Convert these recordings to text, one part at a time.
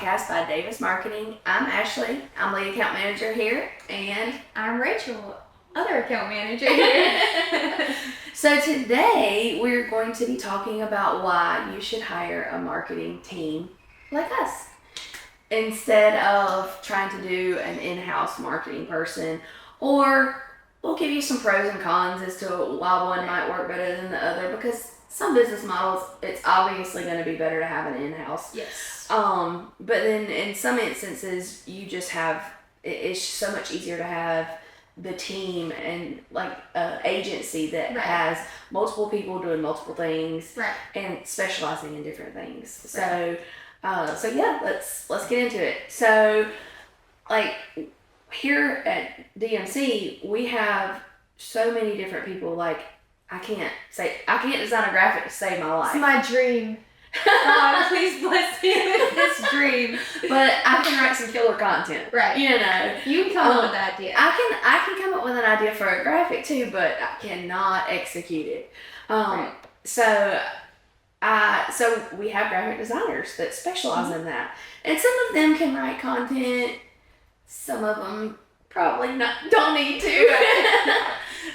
podcast by Davis Marketing. I'm Ashlee. I'm lead account manager here, and I'm Rachel, other account manager here. So today we're going to be talking about why you should hire a marketing team like us instead of trying to do an in-house marketing person, or we'll give you some pros and cons as to why one might work better than the other, because some business models, it's obviously going to be better to have an in-house. Yes. But then in some instances, you just have, it's so much easier to have the team and like an agency that has multiple people doing multiple things and specializing in different things. So yeah, let's get into it. So like here at DMC, we have so many different people. Like I can't design a graphic to save my life. It's my dream. God, please bless me with this dream. But I can write some killer content. Right. You know. You can come up with the idea. I can come up with an idea for a graphic too, but I cannot execute it. So we have graphic designers that specialize in that. And some of them can write content. Some of them probably don't need to.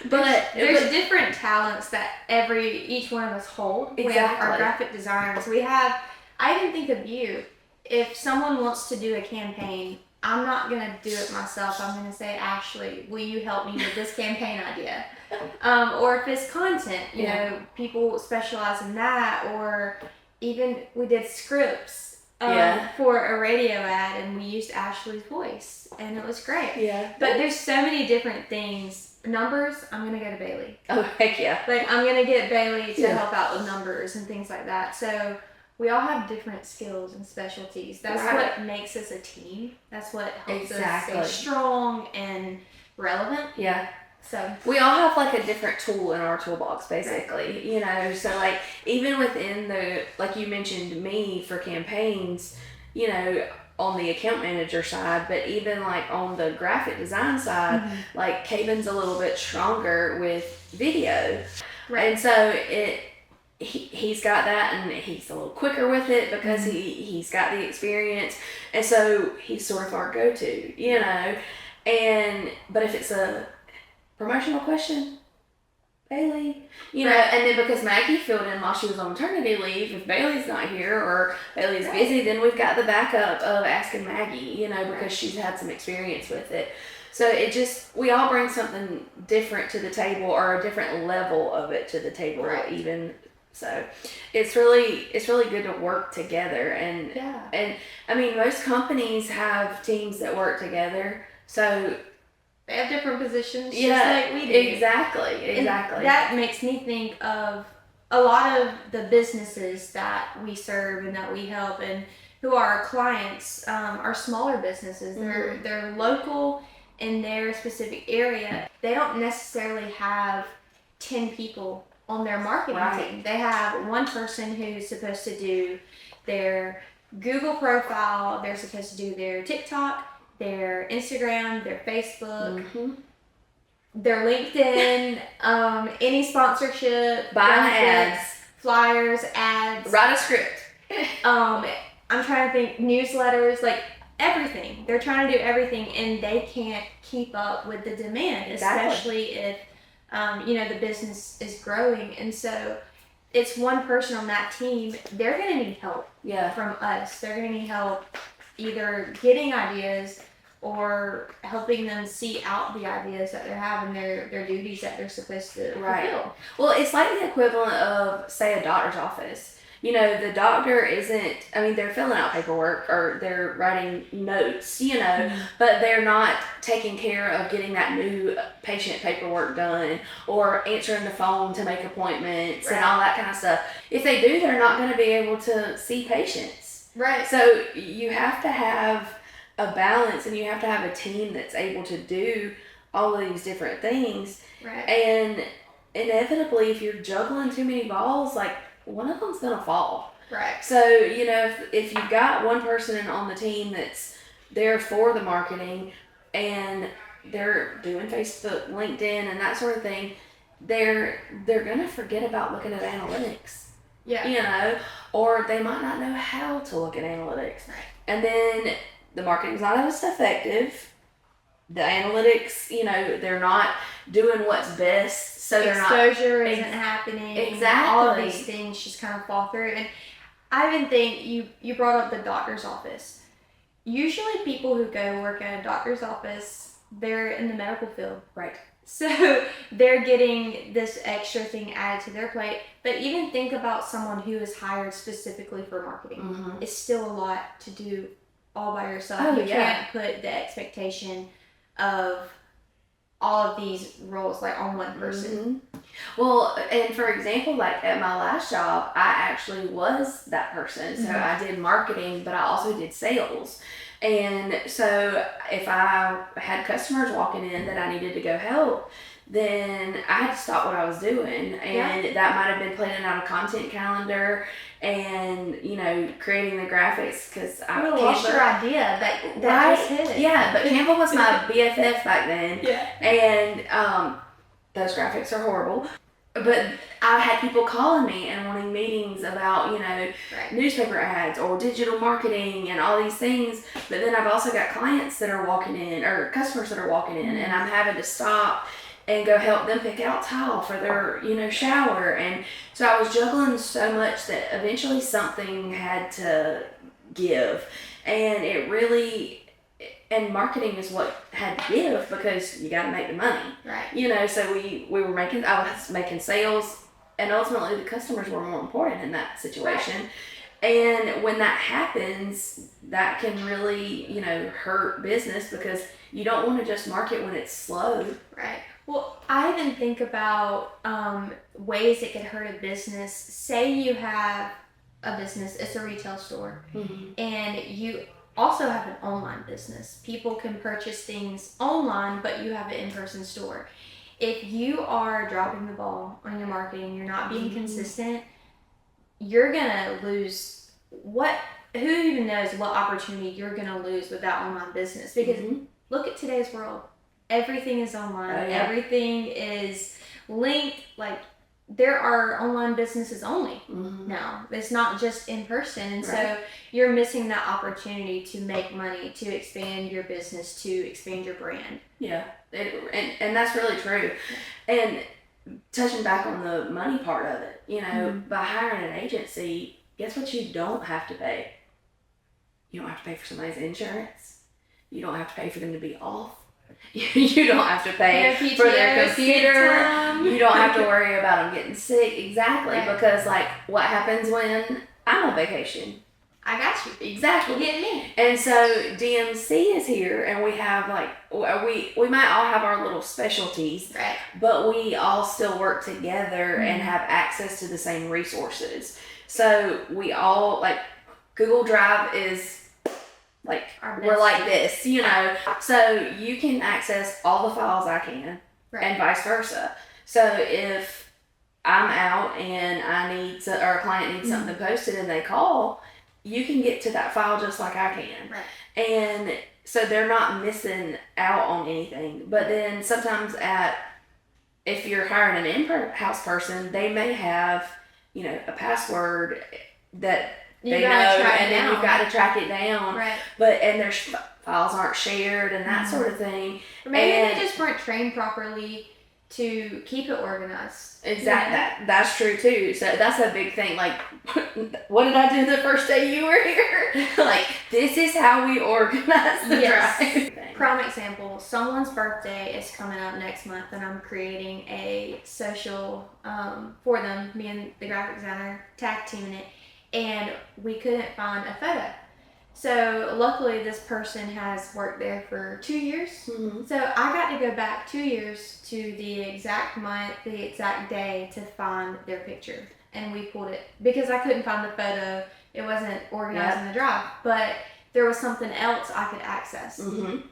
But there's different talents that each one of us hold. Exactly. We have our graphic designers. I even think of you. If someone wants to do a campaign, I'm not going to do it myself. I'm going to say, Ashlee, will you help me with this campaign idea? Or if it's content, you know, people specialize in that. Or even we did scripts for a radio ad, and we used Ashlee's voice, and it was great. Yeah. But there's so many different things. Numbers, I'm going to go to Bailey. Oh, heck yeah. Like, I'm going to get Bailey to help out with numbers and things like that. So we all have different skills and specialties. That's what makes us a team. That's what helps us stay strong and relevant. Yeah. So we all have like a different tool in our toolbox, basically, you know. So like even within the, like you mentioned me for campaigns, you know, on the account manager side, but even like on the graphic design side, like Corbin's a little bit stronger with video, and so he's got that, and he's a little quicker with it because he's got the experience, and so he's sort of our go-to, you know. But if it's a promotional question, Bailey, you know, and then because Maggie filled in while she was on maternity leave, if Bailey's not here or Bailey's busy, then we've got the backup of asking Maggie, you know, because she's had some experience with it. So we all bring something different to the table, or a different level of it to the table, even. So it's really good to work together, and I mean, most companies have teams that work together, so they have different positions, just like we do. Exactly. And that makes me think of a lot of the businesses that we serve and that we help, and who are our clients, are smaller businesses. They're local in their specific area. They don't necessarily have 10 people on their marketing team. They have one person who's supposed to do their Google profile. They're supposed to do their TikTok, their Instagram, their Facebook, their LinkedIn, any sponsorship, buying ads, flyers, ads, write a script. I'm trying to think, newsletters, like everything. They're trying to do everything, and they can't keep up with the demand, especially if the business is growing. And so it's one person on that team. They're going to need help from us. They're going to need help either getting ideas or helping them see out the ideas that they're having, their duties that they're supposed to fulfill. Well, it's like the equivalent of, say, a doctor's office. You know, the doctor they're filling out paperwork or they're writing notes, you know, but they're not taking care of getting that new patient paperwork done or answering the phone to make appointments and all that kind of stuff. If they do, they're not going to be able to see patients. Right. So you have to have a balance, and you have to have a team that's able to do all of these different things. Right. And inevitably, if you're juggling too many balls, like, one of them's gonna fall. Right. So, you know, if you've got one person on the team that's there for the marketing and they're doing Facebook, LinkedIn, and that sort of thing, they're gonna forget about looking at analytics. Yeah. Or they might not know how to look at analytics. Right. And then the marketing's not as effective. The analytics, they're not doing what's best. So they're not. Exposure isn't happening. Exactly. All of these things just kind of fall through. And I even think you brought up the doctor's office. Usually people who go work at a doctor's office, they're in the medical field. Right. So they're getting this extra thing added to their plate. But even think about someone who is hired specifically for marketing. Mm-hmm. It's still a lot to do all by yourself. Oh, you can't put the expectation of all of these roles like on one person. Mm-hmm. Well, and for example, like at my last job, I actually was that person. So I did marketing, but I also did sales. And so if I had customers walking in that I needed to go help, then I had to stop what I was doing. And that might have been planning out a content calendar and, creating the graphics because I lost your idea. That just hit it. Yeah, but Canva was my BFF back then. Yeah. And those graphics are horrible. But I had people calling me and wanting meetings about, newspaper ads or digital marketing and all these things. But then I've also got clients that are walking in or customers that are walking in and I'm having to stop and go help them pick out tile for their, shower. And so I was juggling so much that eventually something had to give. And it really, and marketing is what had to give because you got to make the money. Right. So I was making sales and ultimately the customers were more important in that situation. Right. And when that happens, that can really, hurt business because you don't want to just market when it's slow. Right. Well, I even think about ways it could hurt a business. Say you have a business, it's a retail store, and you also have an online business. People can purchase things online, but you have an in-person store. If you are dropping the ball on your marketing, you're not being consistent, you're gonna lose who even knows what opportunity you're gonna lose with that online business. Because look at today's world. Everything is online. Oh, yeah. Everything is linked. Like, there are online businesses only now. It's not just in person. And so you're missing that opportunity to make money, to expand your business, to expand your brand. Yeah. And that's really true. And touching back on the money part of it, by hiring an agency, guess what you don't have to pay? You don't have to pay for somebody's insurance. You don't have to pay for them to be off. You don't have to pay for their computer. You don't have to worry about them getting sick. Exactly. Right. Because what happens when I'm on vacation? I got you. Exactly. You get me. And so DMC is here and we have we might all have our little specialties. Right. But we all still work together and have access to the same resources. So we all Google Drive is we're like this, so you can access all the files I can and vice versa. So if I'm out and or a client needs something posted and they call, you can get to that file just like I can. Right. And so they're not missing out on anything. But then sometimes if you're hiring an in-house person, they may have, a password that they know, and then you've got to track it down. Right. And their files aren't shared and that sort of thing. Or maybe they just weren't trained properly to keep it organized. Exactly. That's true too. So that's a big thing. What did I do the first day you were here? This is how we organize the drive. Prime example, someone's birthday is coming up next month and I'm creating a social for them, me and the graphic designer tag teaming it. And we couldn't find a photo. So luckily this person has worked there for 2 years. So I got to go back 2 years to the exact month, the exact day to find their picture. And we pulled it because I couldn't find the photo. It wasn't organized in the drive. But there was something else I could access.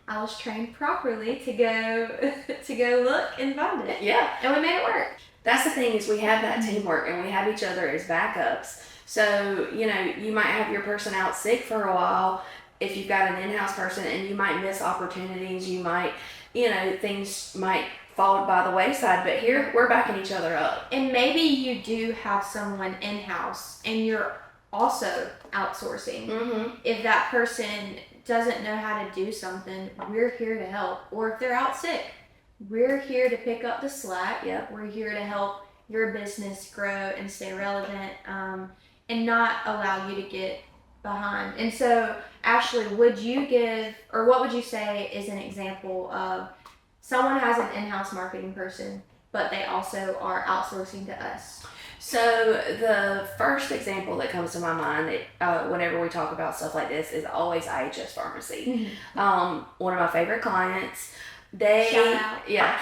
I was trained properly to go look and find it. Yeah. And we made it work. That's the thing is we have that teamwork and we have each other as backups. So, you might have your person out sick for a while if you've got an in-house person and you might miss opportunities. You might, things might fall by the wayside, but here we're backing each other up. And maybe you do have someone in-house and you're also outsourcing. Mm-hmm. If that person doesn't know how to do something, we're here to help. Or if they're out sick, we're here to pick up the slack. Yep. We're here to help your business grow and stay relevant, and not allow you to get behind. And so, Ashlee, would you give, or what would you say is an example of someone has an in-house marketing person, but they also are outsourcing to us? So the first example that comes to my mind whenever we talk about stuff like this is always IHS Pharmacy. Mm-hmm. One of my favorite clients. Shout out. Yeah,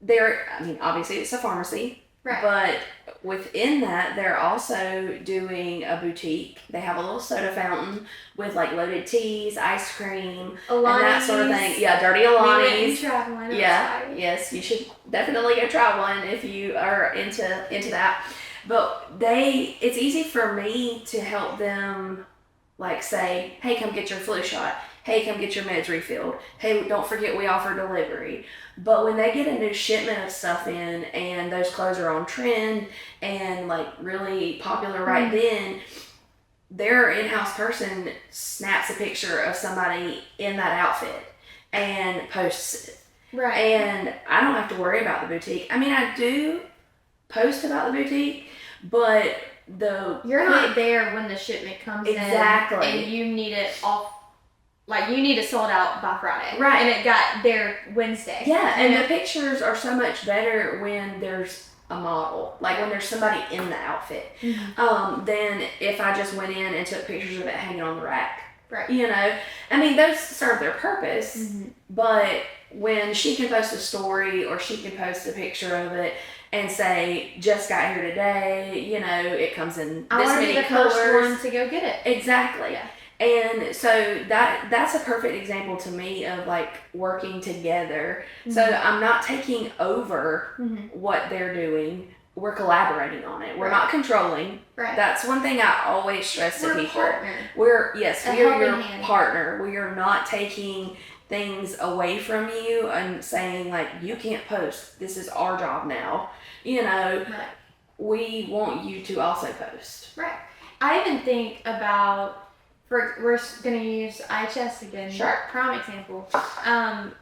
they're, I mean, obviously it's a pharmacy, Right. but within that, they're also doing a boutique. They have a little soda fountain with like loaded teas, ice cream, and that sort of thing. Yeah, Dirty Alani's. Yeah, yes, you should definitely go try one if you are into that. But it's easy for me to help them, like say, hey, come get your flu shot. Hey, come get your meds refilled. Hey, don't forget we offer delivery. But when they get a new shipment of stuff in and those clothes are on trend and like really popular right then, their in-house person snaps a picture of somebody in that outfit and posts it. Right. And I don't have to worry about the boutique. I mean, I do post about the boutique, but you're not there when the shipment comes exactly. in and you need it off. Like, you need it sold out by Friday. Right. And it got there Wednesday. Yeah, and the pictures are so much better when there's a model. Like, when there's somebody in the outfit. Mm-hmm. Than if I just went in and took pictures of it hanging on the rack. Right. I mean, those serve their purpose. Mm-hmm. But when she can post a story or she can post a picture of it and say, just got here today, it comes in this many colors. I want to be the first one to go get it. Exactly. Yeah. And so that's a perfect example to me of like working together. Mm-hmm. So I'm not taking over mm-hmm. what they're doing. We're collaborating on it. We're Right. not controlling. Right. That's one thing I always stress to We're people. partner. We are your hand. partner. We are not taking things away from you and saying like, you can't post. This is our job now. Right. We want you to also post. Right. I even think about, we're going to use IHS again. Sure. Prime example.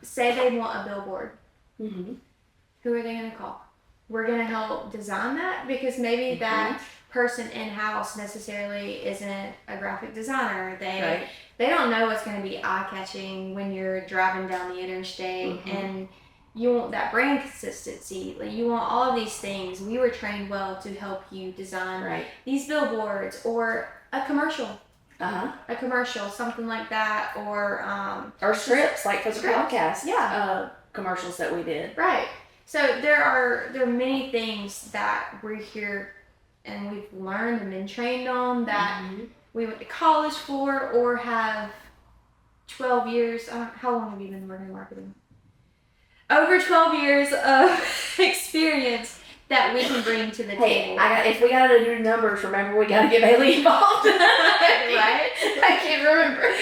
Say they want a billboard. Mm-hmm. Who are they going to call? We're going to help design that, because maybe Mm-hmm. that person in-house necessarily isn't a graphic designer. Right. They don't know what's going to be eye-catching when you're driving down the interstate, Mm-hmm. and you want that brand consistency. Like, you want all of these things. We were trained well to help you design Right. these billboards or a commercial. A commercial, something like that, or scripts, like for the podcast. Yeah. Commercials that we did. Right. So there are many things that we're here and we've learned and been trained on that mm-hmm. we went to college for, or have 12 years. How long have you been working in marketing? Over 12 years of experience that we can bring to the table. If we gotta do numbers, remember we gotta get Bailey involved. Right? I can't remember.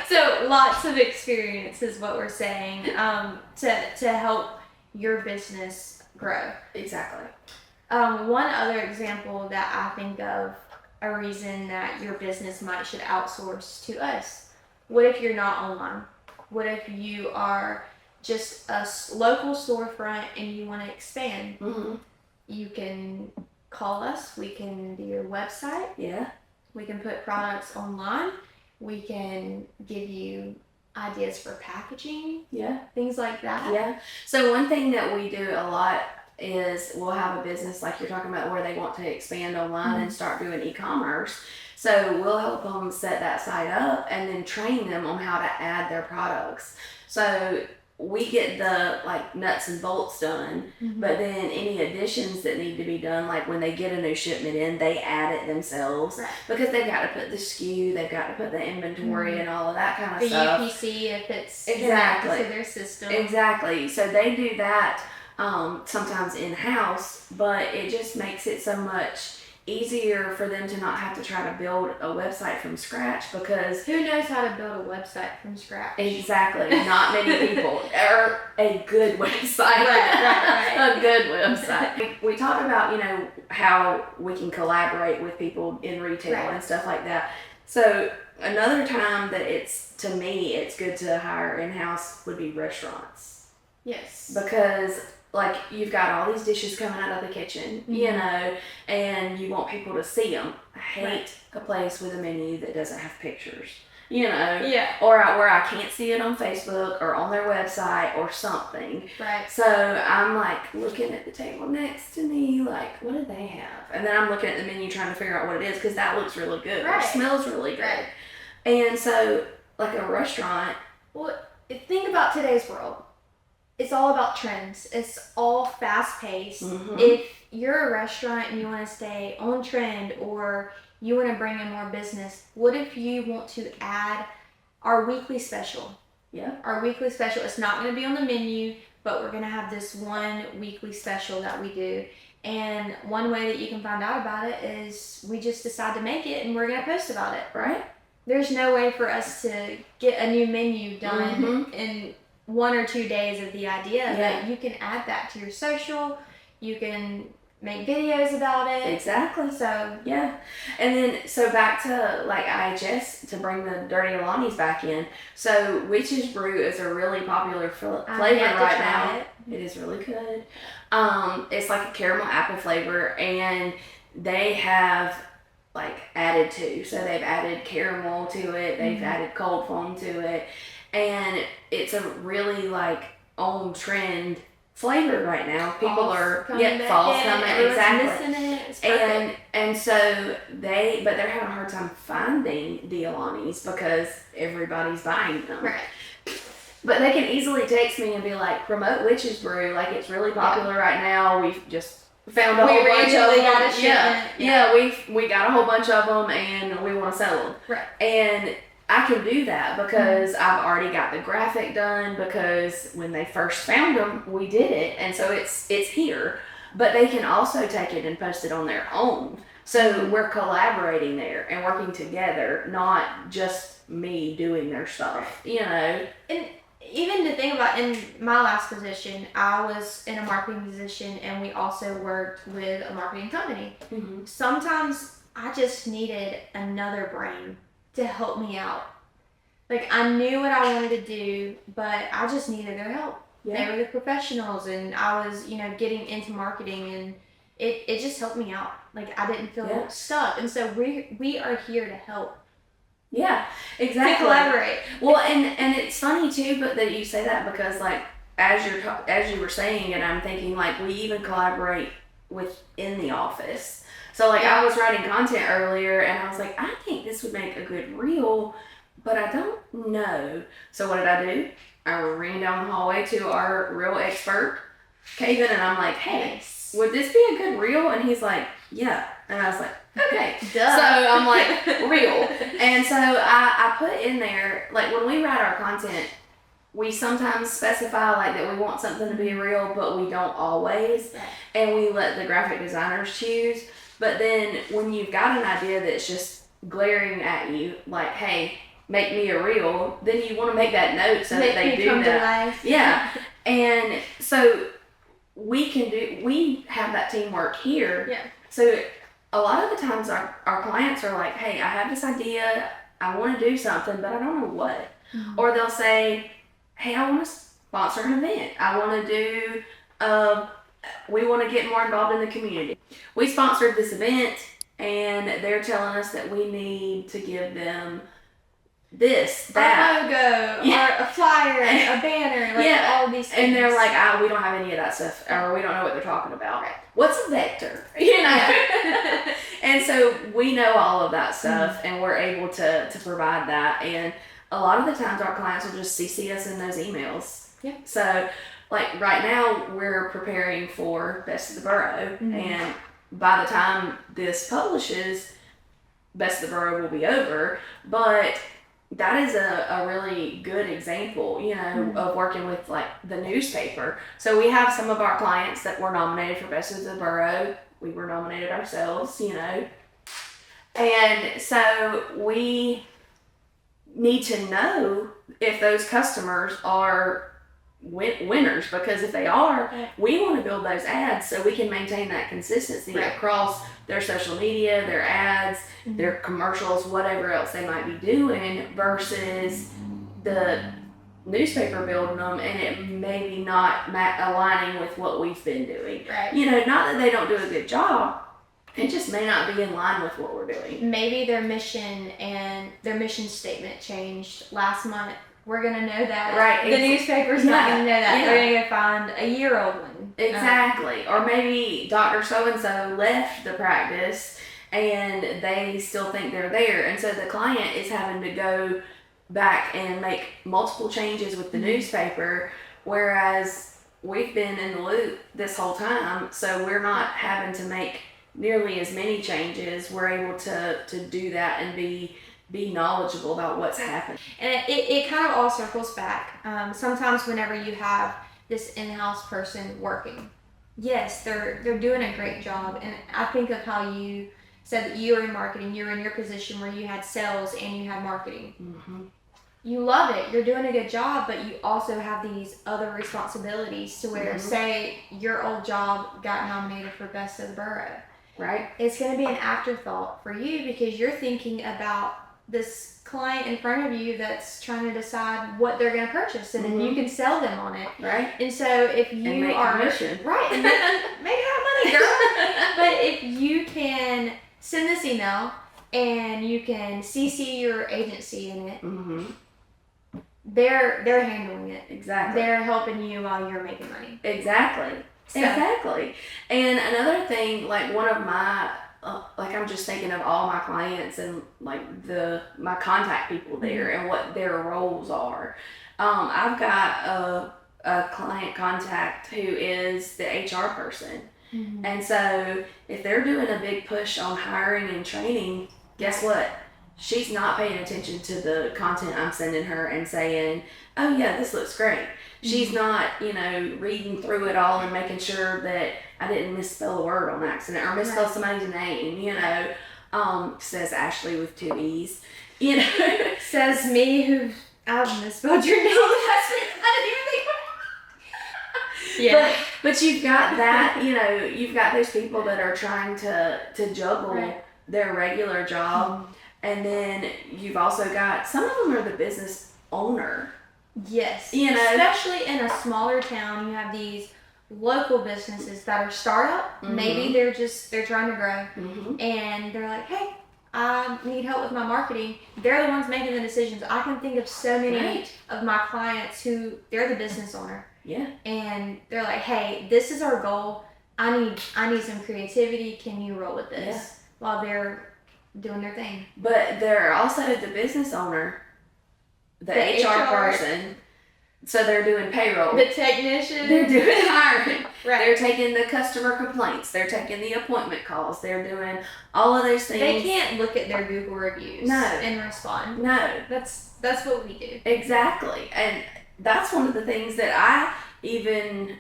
So lots of experience is what we're saying, to help your business grow. Exactly. One other example that I think of, a reason that your business should outsource to us. What if you're not online? What if you are just a local storefront and you want to expand? Mm-hmm. You can call us. We can do your website. Yeah. We can put products online. We can give you ideas for packaging. Yeah. Things like that. Yeah. So one thing that we do a lot is we'll have a business like you're talking about where they want to expand online mm-hmm. and start doing e-commerce. So we'll help them set that site up and then train them on how to add their products. So we get the like nuts and bolts done, mm-hmm. but then any additions that need to be done, like when they get a new shipment in, they add it themselves. Right. Because they've got to put the SKU, they've got to put the inventory mm-hmm. and all of that kind of the stuff. UPC, if it's exactly connected to their system. Exactly. So they do that sometimes in-house, but it just makes it so much easier for them to not have to try to build a website from scratch, because who knows how to build a website from scratch? Exactly. Not many people. Or a good website. Right. A good website. We talked about, how we can collaborate with people in retail and stuff like that. So another time that to me, it's good to hire in-house would be restaurants. Yes. Because you've got all these dishes coming out of the kitchen, and you want people to see them. I hate a place with a menu that doesn't have pictures, or where I can't see it on Facebook or on their website or something. Right. So I'm looking at the table next to me, what do they have? And then I'm looking at the menu trying to figure out what it is, because that looks really good. Right. It smells really good. Right. And so a restaurant. Well, think about today's world. It's all about trends. It's all fast paced. Mm-hmm. If you're a restaurant and you want to stay on trend, or you want to bring in more business, what if you want to add our weekly special? Yeah. Our weekly special. It's not going to be on the menu, but we're going to have this one weekly special that we do. And one way that you can find out about it is we just decide to make it and we're going to post about it. Right. There's no way for us to get a new menu done in 1 or 2 days of the idea, but you can add that to your social. You can make videos about it. Exactly. So yeah, and then so back to IHS, to bring the Dirty Alani's back in. So Witch's Brew is a really popular flavor right now. It is really good. It's like a caramel apple flavor, and they have added to. So they've added caramel to it. They've added cold foam to it. And it's a really on trend flavor right now. People are fall's coming, exactly. Missing it. It's perfect. And so they're having a hard time finding the Alani's because everybody's buying them. Right. But they can easily text me and be promote Witch's Brew, it's really popular right now. We've just found a whole bunch of them. We got a whole bunch of them and we want to sell them. Right. And I can do that because I've already got the graphic done, because when they first found them, we did it. And so it's here. But they can also take it and post it on their own. So we're collaborating there and working together, not just me doing their stuff, And even to think about, in my last position, I was in a marketing position and we also worked with a marketing company. Mm-hmm. Sometimes I just needed another brain to help me out. I knew what I wanted to do, but I just needed their help. Yeah. They were the professionals, and I was, getting into marketing, and it just helped me out. I didn't feel stuck. And so we are here to help. Yeah, exactly. To collaborate. Well, and it's funny too, but that you say that, because as you were saying it, I'm thinking we even collaborate within the office. So I was writing content earlier, and I was I think this would make a good reel, but I don't know. So what did I do? I ran down the hallway to our reel expert, Corbin, and I'm hey, would this be a good reel? And he's yeah. And I was okay. Duh. So I'm reel. And so I put in there, when we write our content, we sometimes specify that we want something to be real, but we don't always. And we let the graphic designers choose. But then when you've got an idea that's just glaring at you, hey, make me a reel, then you want to make that note so that they do that. Yeah. And so we have that teamwork here. Yeah. So a lot of the times our clients are hey, I have this idea, I want to do something, but I don't know what. Mm-hmm. Or they'll say, hey, I want to sponsor an event. I want to do, we want to get more involved in the community. We sponsored this event, and they're telling us that we need to give them this, that. A logo, or a flyer, a banner, all these things. And they're we don't have any of that stuff, or we don't know what they're talking about. Right. What's a vector? And so we know all of that stuff, and we're able to provide that. And a lot of the times our clients will just CC us in those emails. Yeah. So right now we're preparing for Best of the Borough, and by the time this publishes, Best of the Borough will be over. But that is a really good example, of working with the newspaper. So we have some of our clients that were nominated for Best of the Borough we were nominated ourselves, And so we need to know if those customers are winners, because if they are, we want to build those ads so we can maintain that consistency across their social media, their ads, their commercials, whatever else they might be doing, versus the newspaper building them and it maybe not aligning with what we've been doing. Right. Not that they don't do a good job, it just may not be in line with what we're doing. Maybe their mission and their mission statement changed last month. We're going to know that. Right. The newspaper's not going to know that. Yeah. They're going to go find a year-old one. Exactly. Or maybe Dr. So-and-so left the practice and they still think they're there. And so the client is having to go back and make multiple changes with the newspaper, whereas we've been in the loop this whole time. So we're not having to make nearly as many changes. We're able to do that and be knowledgeable about what's happening. And it kind of all circles back. Sometimes whenever you have this in-house person working, yes, they're doing a great job. And I think of how you said that you were in marketing, you were in your position where you had sales and you had marketing. Mm-hmm. You love it, you're doing a good job, but you also have these other responsibilities to where, say, your old job got nominated for Best of the Borough. Right. It's going to be an afterthought for you because you're thinking about this client in front of you that's trying to decide what they're going to purchase, and then you can sell them on it. Right. And so if you and make are commission. right, and then make that money, girl. But if you can send this email and you can CC your agency in it, they're handling it. Exactly. They're helping you while you're making money. Exactly. So. Exactly. And another thing, like one of my I'm just thinking of all my clients and like my contact people there and what their roles are. I've got a client contact who is the HR person. And so if they're doing a big push on hiring and training, guess what? She's not paying attention to the content I'm sending her and saying, oh yeah, this looks great. She's not, reading through it all and making sure that I didn't misspell a word on accident or misspell somebody's name, says Ashlee with 2 E's, Says me who I've misspelled your name. I didn't even think about it. Yeah. But you've got that, you've got those people that are trying to juggle their regular job. And then you've also got, some of them are the business owner. Yes. Especially in a smaller town, you have these local businesses that are startup. Maybe they're trying to grow. And they're like, hey, I need help with my marketing. They're the ones making the decisions. I can think of so many of my clients who, they're the business owner. Yeah. And they're like, hey, this is our goal. I need some creativity. Can you roll with this? Yeah. While they're doing their thing. But they're also the business owner, the HR person. So they're doing payroll. The technician. They're doing hiring. Right. They're taking the customer complaints. They're taking the appointment calls. They're doing all of those things. They can't look at their Google reviews and respond. No. That's what we do. Exactly. And that's one of the things that I even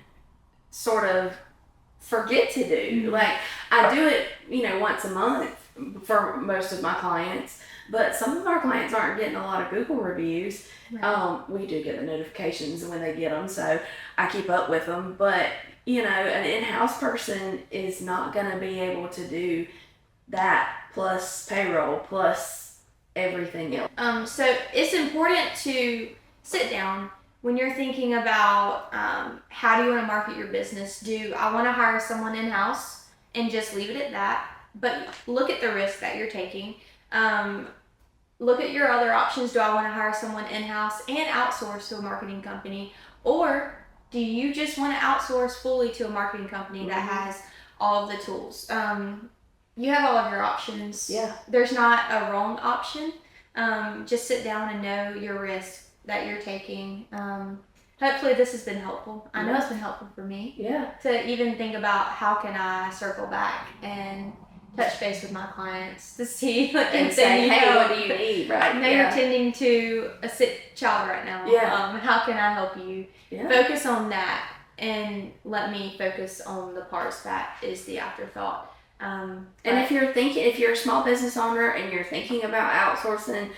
sort of forget to do. Like, I do it, once a month for most of my clients, but some of our clients aren't getting a lot of Google reviews. Right. We do get the notifications when they get them, so I keep up with them. But, an in-house person is not going to be able to do that plus payroll plus everything else. So it's important to sit down when you're thinking about how do you want to market your business. Do I want to hire someone in-house and just leave it at that? But look at the risk that you're taking. Look at your other options. Do I want to hire someone in-house and outsource to a marketing company? Or do you just want to outsource fully to a marketing company that has all of the tools? You have all of your options. Yeah. There's not a wrong option. Just sit down and know your risk that you're taking. Hopefully this has been helpful. I know it's been helpful for me. Yeah. To even think about how can I circle back and touch base with my clients to see and say, hey, what do you need? Right. Now you're tending to a sick child right now. Yeah. How can I help you? Yeah. Focus on that and let me focus on the parts that is the afterthought. And if you're a small business owner and you're thinking about outsourcing,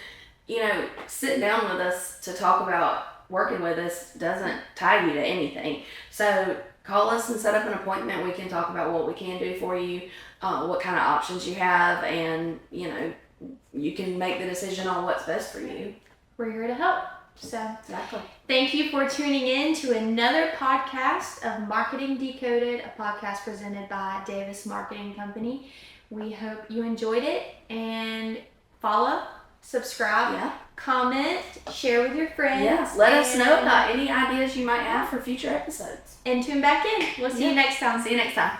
sit down with us to talk about working with us doesn't tie you to anything. So call us and set up an appointment. We can talk about what we can do for you, what kind of options you have, and you can make the decision on what's best for you. We're here to help. So exactly. Thank you for tuning in to another podcast of Marketing Decoded, a podcast presented by Davis Marketing Company. We hope you enjoyed it, and follow, subscribe, comment, share with your friends. Yes, let us know about any ideas you might have for future episodes. And tune back in. We'll see you next time. See you next time.